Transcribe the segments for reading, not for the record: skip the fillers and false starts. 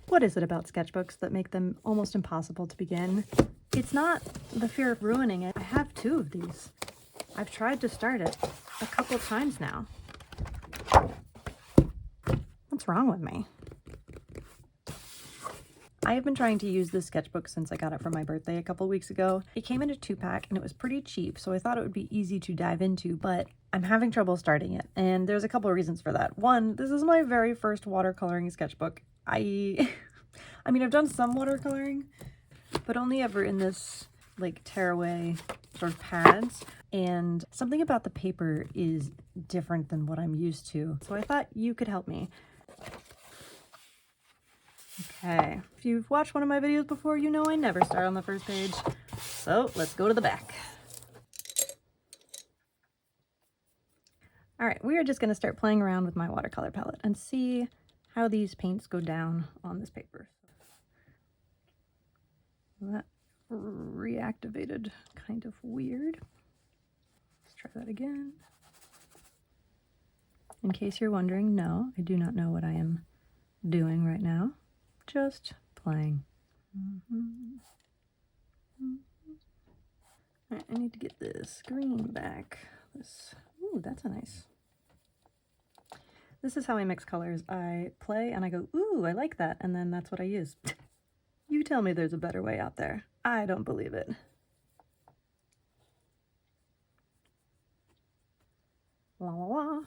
What is it about sketchbooks that make them almost impossible to begin? It's not the fear of ruining it. I have 2 of these. I've tried to start it a couple times now. What's wrong with me? I have been trying to use this sketchbook since I got it for my birthday a couple weeks ago. It came in a 2-pack and it was pretty cheap, so I thought it would be easy to dive into, but I'm having trouble starting it, and there's a couple of reasons for that. One, this is my very first watercoloring sketchbook. I mean, I've done some watercoloring, but only ever in this like tearaway sort of pads, and something about the paper is different than what I'm used to, so I thought you could help me. Okay, if you've watched one of my videos before, you know I never start on the first page, so let's go to the back. All right, we are just going to start playing around with my watercolor palette and see how these paints go down on this paper. That reactivated kind of weird. Let's try that again. In case you're wondering, no, I do not know what I am doing right now. Just playing. All right, I need to get this green back. Ooh, that's a nice. This is how I mix colors. I play and I go, ooh, I like that, and then that's what I use. You tell me there's a better way out there. I don't believe it. La la la.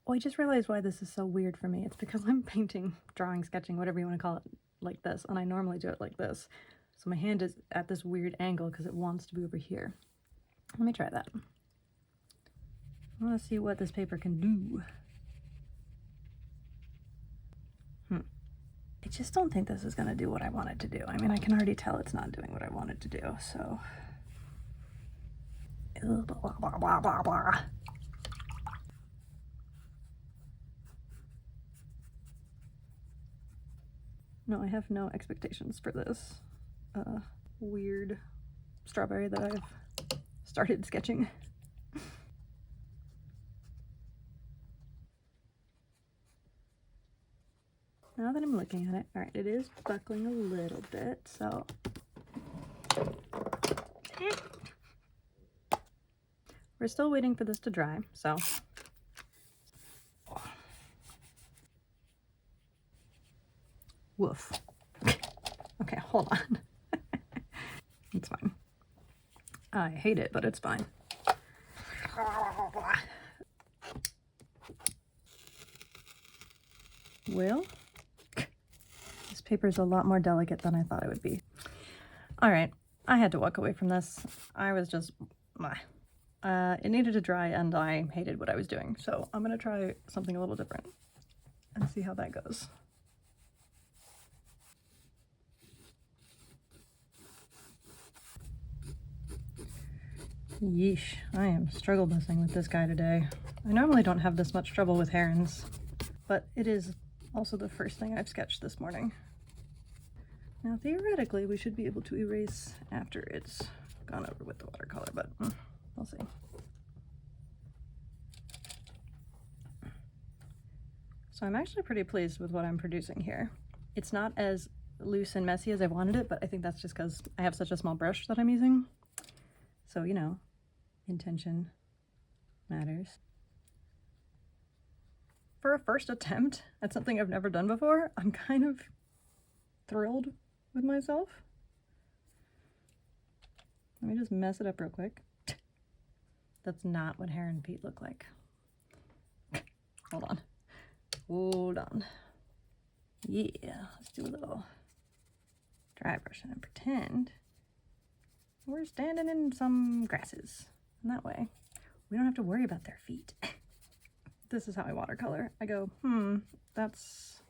Oh, I just realized why this is so weird for me. It's because I'm painting, drawing, sketching, whatever you want to call it, like this, and I normally do it like this. So my hand is at this weird angle because it wants to be over here. Let me try that. I want to see what this paper can do. I just don't think this is going to do what I want it to do. I mean, I can already tell it's not doing what I want it to do, so. Blah, blah, blah, blah, blah. No, I have no expectations for this weird strawberry that I've started sketching. Now that I'm looking at it, all right, it is buckling a little bit, so. We're still waiting for this to dry, so. Woof. Okay, hold on. It's fine. I hate it, but it's fine. Well, this paper is a lot more delicate than I thought it would be. All right, I had to walk away from this. I was just, it needed to dry and I hated what I was doing. So I'm gonna try something a little different and see how that goes. Yeesh, I am struggle bussing with this guy today. I normally don't have this much trouble with herons, but it is also the first thing I've sketched this morning. Now theoretically we should be able to erase after it's gone over with the watercolor, but we'll see. So I'm actually pretty pleased with what I'm producing here. It's not as loose and messy as I wanted it, but I think that's just because I have such a small brush that I'm using. So, you know, intention matters. For a first attempt at something I've never done before, I'm kind of thrilled with myself. Let me just mess it up real quick. That's not what heron feet look like. Hold on. Hold on. Yeah, let's do a little dry brushing and pretend we're standing in some grasses. And that way, we don't have to worry about their feet. This is how I watercolor. I go, that's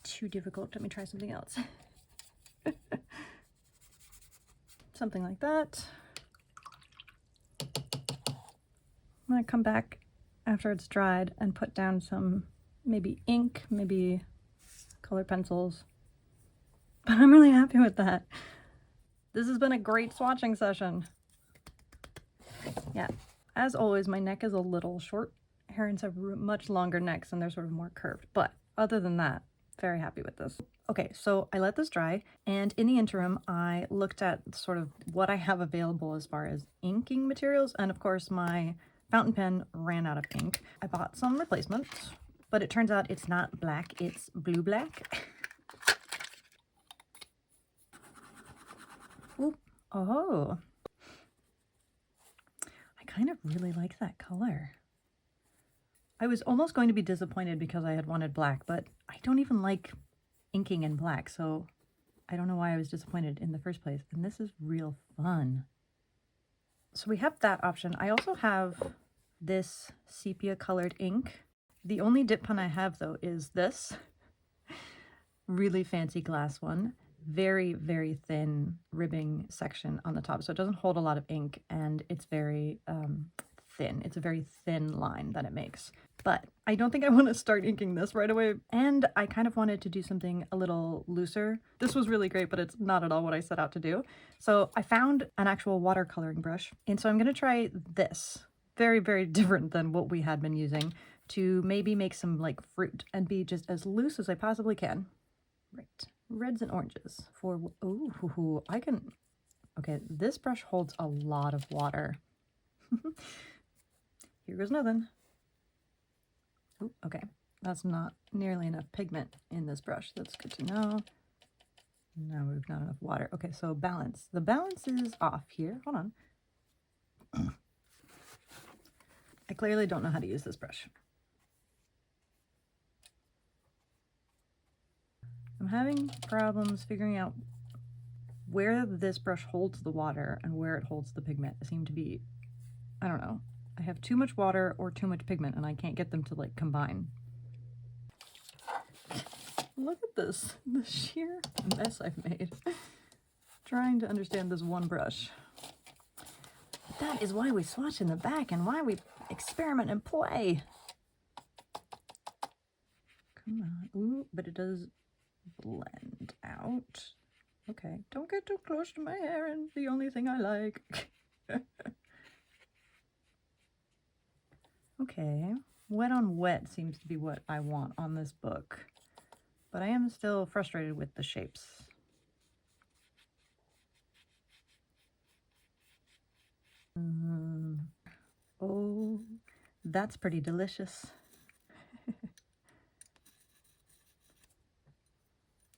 too difficult. Let me try something else. Something like that. I'm gonna come back after it's dried and put down some maybe ink, maybe colored pencils. But I'm really happy with that. This has been a great swatching session. Yeah, as always, my neck is a little short Herons have much longer necks and they're sort of more curved, but other than that, very happy with this. Okay, so I let this dry, and in the interim, I looked at sort of what I have available as far as inking materials, and of course my fountain pen ran out of ink. I bought some replacements, but it turns out it's not black, it's blue black. Ooh. Oh, I kind of really like that color. I was almost going to be disappointed because I had wanted black, but I don't even like inking in black, so I don't know why I was disappointed in the first place. And this is real fun. So we have that option. I also have this sepia colored ink. The only dip pen I have though is this really fancy glass one. Very, very thin ribbing section on the top, so it doesn't hold a lot of ink, and it's very thin. It's a very thin line that it makes. But I don't think I want to start inking this right away, and I kind of wanted to do something a little looser. This was really great, but it's not at all what I set out to do. So I found an actual watercoloring brush, and so I'm going to try this. Very, very different than what we had been using, to maybe make some like fruit and be just as loose as I possibly can. Right. Reds and oranges for, oh, I can, okay, this brush holds a lot of water. Here goes nothing. Ooh, okay, that's not nearly enough pigment in this brush. That's good to know. No, we've not enough water. Okay, so balance. The balance is off here. Hold on. I clearly don't know how to use this brush. I'm having problems figuring out where this brush holds the water and where it holds the pigment. It seemed to be, I don't know. I have too much water or too much pigment and I can't get them to like combine. Look at this, the sheer mess I've made trying to understand this one brush. That is why we swatch in the back and why we experiment and play. Come on, ooh, but it does blend out. Okay, don't get too close to my hair and the only thing I like. Okay, wet on wet seems to be what I want on this book, but I am still frustrated with the shapes. Oh, that's pretty delicious.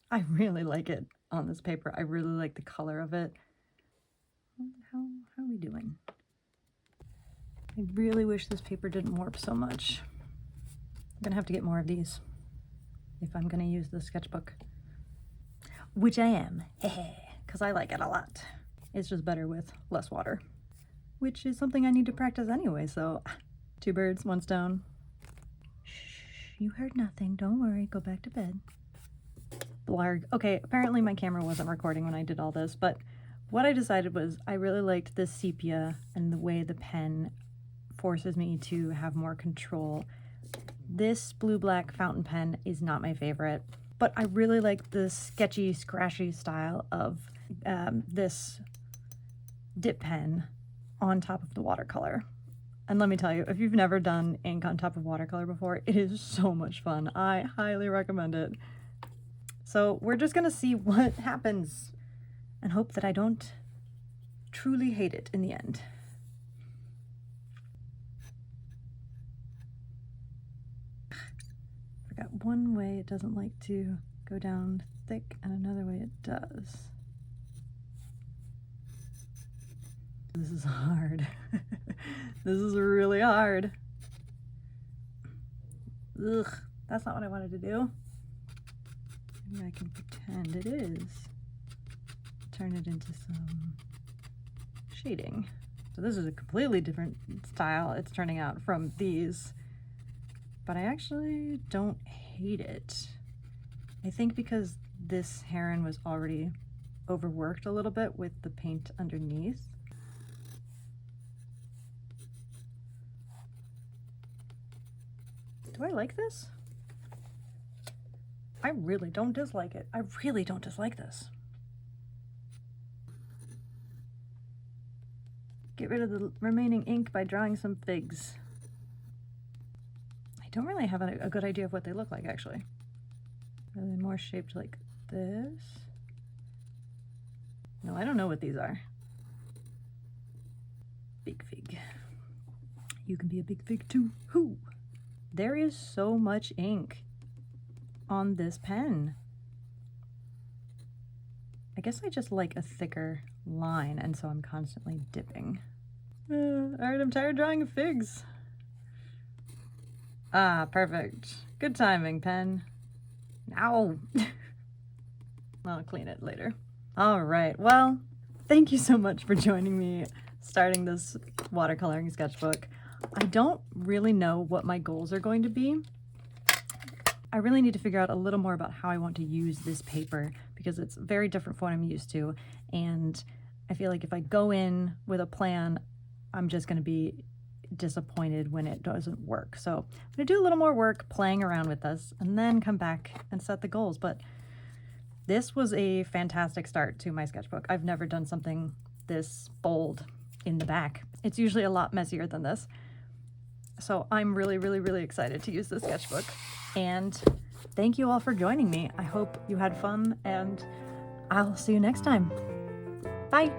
I really like it on this paper. I really like the color of it. How are we doing? I really wish this paper didn't warp so much. I'm gonna have to get more of these if I'm gonna use the sketchbook, which I am, because I like it a lot. It's just better with less water, which is something I need to practice anyway, so 2 birds, 1 stone. Shh, you heard nothing. Don't worry, go back to bed. Blarg. Okay, apparently my camera wasn't recording when I did all this, but what I decided was I really liked this sepia and the way the pen forces me to have more control. This blue-black fountain pen is not my favorite, but I really like the sketchy, scratchy style of this dip pen on top of the watercolor. And let me tell you, if you've never done ink on top of watercolor before, it is so much fun. I highly recommend it. So we're just gonna see what happens and hope that I don't truly hate it in the end. Forgot one way it doesn't like to go down thick and another way it does. This is hard. This is really hard. Ugh, that's not what I wanted to do. Maybe I can pretend it is. Turn it into some shading. So this is a completely different style it's turning out from these, but I actually don't hate it. I think because this heron was already overworked a little bit with the paint underneath. Do I like this? I really don't dislike it. I really don't dislike this. Get rid of the remaining ink by drawing some figs. don't really have a good idea of what they look like, actually. Are they more shaped like this? No, I don't know what these are. Big fig. You can be a big fig too. Whoo! There is so much ink on this pen. I guess I just like a thicker line, and so I'm constantly dipping. Alright, I'm tired drawing figs. Ah, perfect. Good timing, pen. Ow! I'll clean it later. Alright, well, thank you so much for joining me starting this watercoloring sketchbook. I don't really know what my goals are going to be. I really need to figure out a little more about how I want to use this paper because it's very different from what I'm used to, and I feel like if I go in with a plan, I'm just going to be disappointed when it doesn't work. So I'm going to do a little more work playing around with this and then come back and set the goals. But this was a fantastic start to my sketchbook. I've never done something this bold in the back. It's usually a lot messier than this. So I'm really, really, really excited to use this sketchbook. And thank you all for joining me. I hope you had fun, and I'll see you next time. Bye.